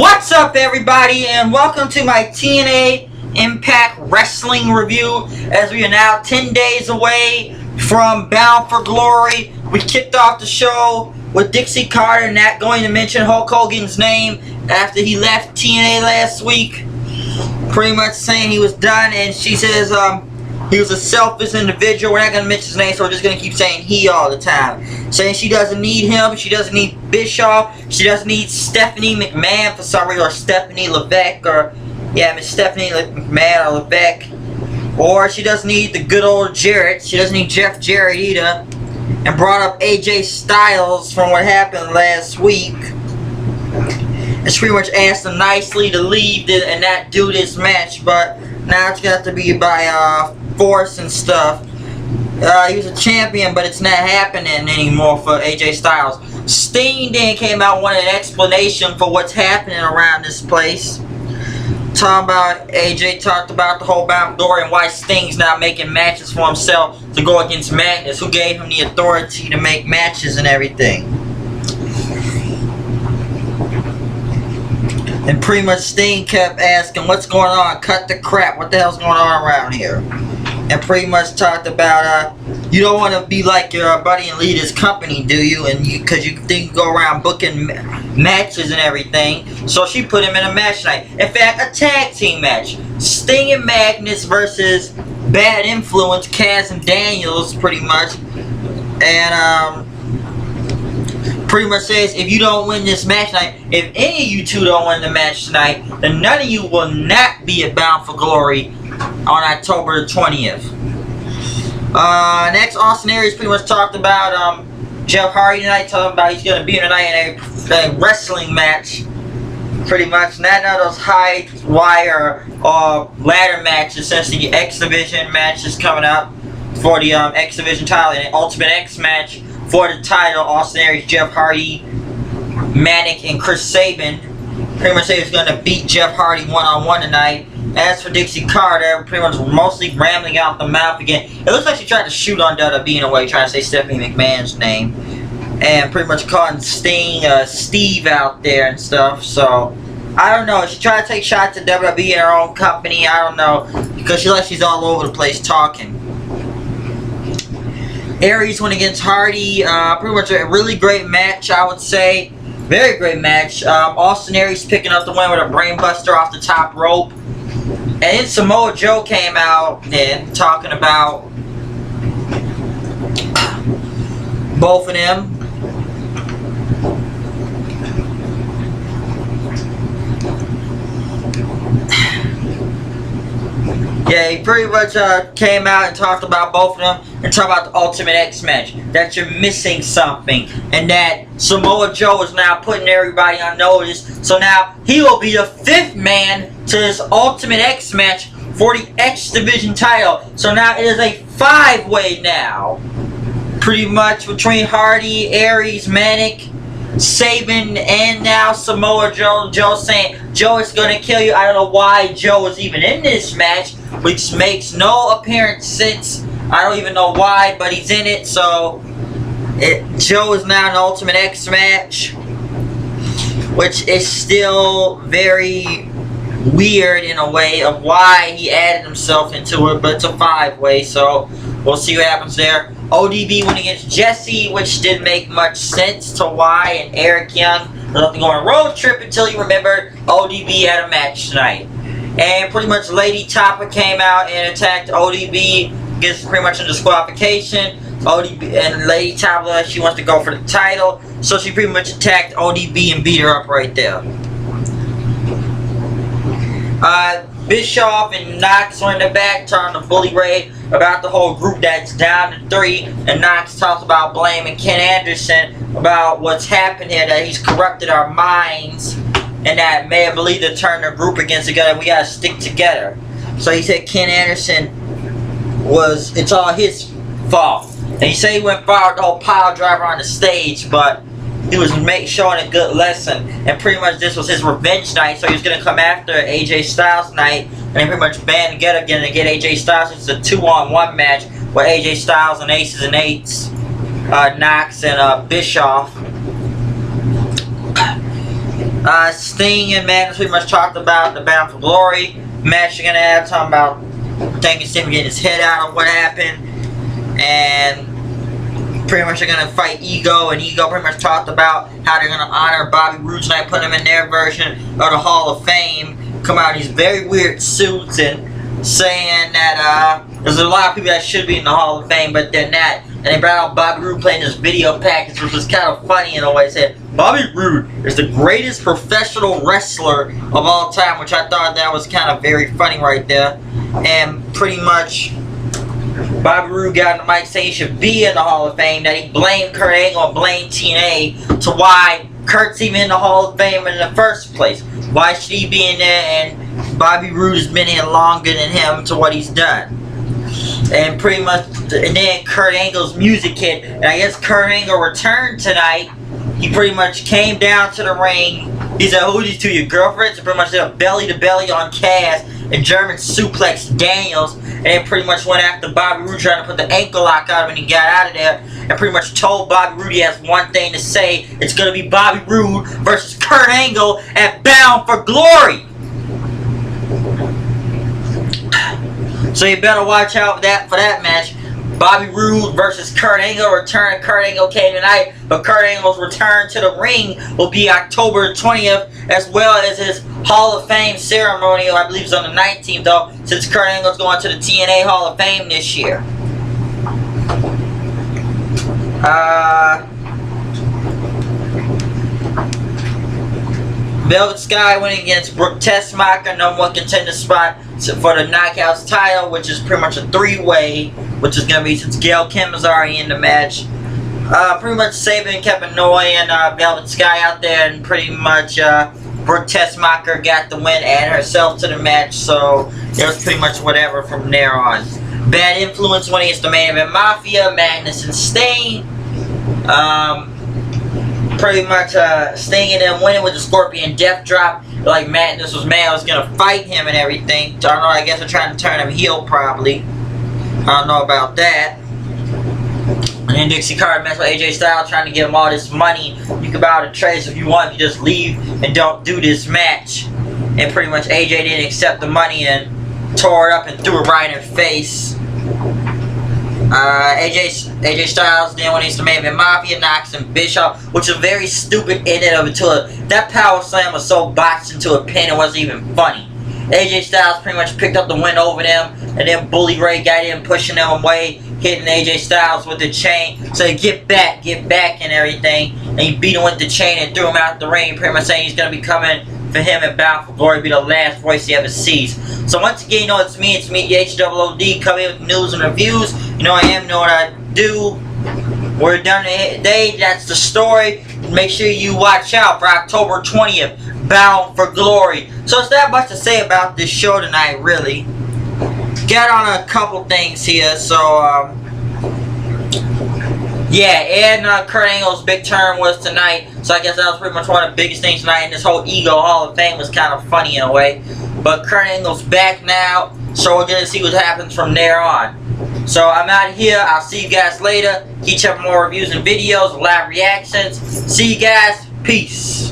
What's up, everybody, and welcome to my TNA Impact Wrestling review. As we are now 10 days away from Bound for Glory, we kicked off the show with Dixie Carter not going to mention Hulk Hogan's name after he left TNA last week, pretty much saying he was done. And she says he was a selfish individual. We're not going to mention his name, so we're just going to keep saying he all the time. Saying she doesn't need him, she doesn't need Bischoff, she doesn't need Stephanie McMahon for some reason, or Stephanie Levesque, or yeah, Miss Stephanie McMahon or Levesque. Or she doesn't need the good old Jarrett, she doesn't need Jeff Jarrett either. And brought up AJ Styles from what happened last week. And she pretty much asked him nicely to leave and not do this match, but now it's got to be by force and stuff. He was a champion, but it's not happening anymore for AJ Styles. Sting then came out and wanted an explanation for what's happening around this place. Talking about, AJ talked about the whole Bound for Glory and why Sting's now making matches for himself to go against Magnus, who gave him the authority to make matches and everything. And pretty much Sting kept asking, what's going on? Cut the crap. What the hell's going on around here? And pretty much talked about, you don't want to be like your buddy and lead his company, do you? And because you think you go around booking matches and everything. So she put him in a match tonight. In fact, a tag team match. Sting and Magnus versus Bad Influence, Kaz and Daniels, pretty much. And, pretty much says, if you don't win this match tonight, if any of you two don't win the match tonight, then none of you will not be at Bound for Glory on October the 20th. Next, Austin Aries pretty much talked about Jeff Hardy tonight, talking about he's going to be tonight in a wrestling match. Pretty much, not none of those high wire or ladder matches, since the X Division match is coming up for the X Division title, and an Ultimate X match for the title. Austin Aries, Jeff Hardy, Manic, and Chris Sabin. Pretty much say he's going to beat Jeff Hardy one-on-one tonight. As for Dixie Carter, pretty much mostly rambling out the mouth again. It looks like she tried to shoot on WWE in a way, trying to say Stephanie McMahon's name. And pretty much calling Sting, Steve out there and stuff. So, I don't know. She tried to take shots at WWE in her own company. I don't know. Because she like she's all over the place talking. Aries went against Hardy. Pretty much a really great match, I would say. Very great match. Austin Aries picking up the win with a brainbuster off the top rope. And then Samoa Joe came out and talking about both of them. Yeah, he pretty much came out and talked about both of them and talked about the Ultimate X match. That you're missing something. And that Samoa Joe is now putting everybody on notice. So now he will be the 5th man to this Ultimate X match for the X Division title. So now it is a 5-way now. Pretty much between Hardy, Aries, Manic, Sabin, and now Samoa Joe. Joe saying, Joe is going to kill you. I don't know why Joe is even in this match, which makes no apparent sense. I don't even know why, but he's in it. So, Joe is now in the Ultimate X match, which is still very weird in a way of why he added himself into it, but it's a 5-way, so we'll see what happens there. ODB went against Jesse, which didn't make much sense to why, and Eric Young left to go on a road trip until he remembered ODB had a match tonight. And pretty much Lady Tapa came out and attacked ODB, gets pretty much a disqualification. ODB and Lady Tapa, she wants to go for the title, so she pretty much attacked ODB and beat her up right there. Bischoff and Knox were in the back trying to bully Ray about the whole group that's down to 3, and Knox talks about blaming Ken Anderson about what's happened here, that he's corrupted our minds, and that may have believed to turn the group against together. We gotta stick together. So he said Ken Anderson it's all his fault. And he said he went forward the whole pile driver on the stage, but he was showing a good lesson, and pretty much this was his revenge night, so he was going to come after AJ Styles night, and they pretty much band together again to get AJ Styles. It's a 2-on-1 match with AJ Styles and Aces and Eights, Knox and Bischoff. Sting and Magnus pretty much talked about the Bound for Glory match they're gonna have, talking about thinking Sting getting his head out of what happened, and pretty much they're gonna fight Ego, and Ego pretty much talked about how they're gonna honor Bobby Roode tonight, put him in their version of the Hall of Fame. Come out in these very weird suits and saying that there's a lot of people that should be in the Hall of Fame, but they're not. And they brought out Bobby Roode playing this video package, which was kind of funny in a way. Said Bobby Roode is the greatest professional wrestler of all time, which I thought that was kind of very funny right there. And pretty much Bobby Roode got on the mic saying he should be in the Hall of Fame, that he blamed Kurt Angle and blamed TNA to why Kurt's even in the Hall of Fame in the first place. Why should he be in there? And Bobby Roode has been here longer than him to what he's done. And pretty much, and then Kurt Angle's music hit, and I guess Kurt Angle returned tonight. He pretty much came down to the ring. He said, "Who are these two, your girlfriends?" And pretty much did a belly to belly on Cass and German suplex Daniels, and then pretty much went after Bobby Roode, trying to put the ankle lock on him, and he got out of there and pretty much told Bobby Roode he has one thing to say. It's gonna be Bobby Roode versus Kurt Angle at Bound for Glory. So you better watch out for that match. Bobby Roode versus Kurt Angle return. Kurt Angle came tonight, but Kurt Angle's return to the ring will be October 20th, as well as his Hall of Fame ceremony. I believe it's on the 19th, though, since Kurt Angle's going to the TNA Hall of Fame this year. Velvet Sky winning against Brooke Tessmacher, #1 contender spot for the Knockouts title, which is pretty much a three-way, which is going to be since Gail Kim is already in the match. Pretty much Saban kept annoying Velvet Sky out there, and pretty much Brooke Tessmacher got the win, add herself to the match, so it was pretty much whatever from there on. Bad Influence winning against the Main Event Mafia, Magnus and Sting. Pretty much Sting and them winning with the Scorpion Death Drop. Like Magnus was mad I was gonna fight him and everything. I don't know, I guess they're trying to turn him heel probably. I don't know about that. And then Dixie Carter messed with AJ Styles, trying to give him all this money. You can buy all the trades if you want, you just leave and don't do this match. And pretty much AJ didn't accept the money and tore it up and threw it right in her face. AJ Styles then when he's the Main Event Mafia, Knox and Bischoff, which was very stupid in and of itself. That power slam was so botched into a pin it wasn't even funny. AJ Styles pretty much picked up the win over them, and then Bully Ray got in pushing them away, hitting AJ Styles with the chain, so get back and everything, and he beat him with the chain and threw him out the ring, pretty much saying he's going to be coming for him and Bound for Glory, be the last voice he ever sees. So once again, you know it's me, the HOOD, coming with news and reviews. You know I am, know what I do. We're done today, that's the story. Make sure you watch out for October 20th, Bound for Glory. So it's not much to say about this show tonight, really. Got on a couple things here, so yeah, and Kurt Angle's big turn was tonight, so I guess that was pretty much one of the biggest things tonight, and this whole Ego Hall of Fame was kind of funny in a way. But Kurt Angle's back now, so we're going to see what happens from there on. So I'm out of here, I'll see you guys later. Keep checking more reviews and videos, live reactions. See you guys, peace.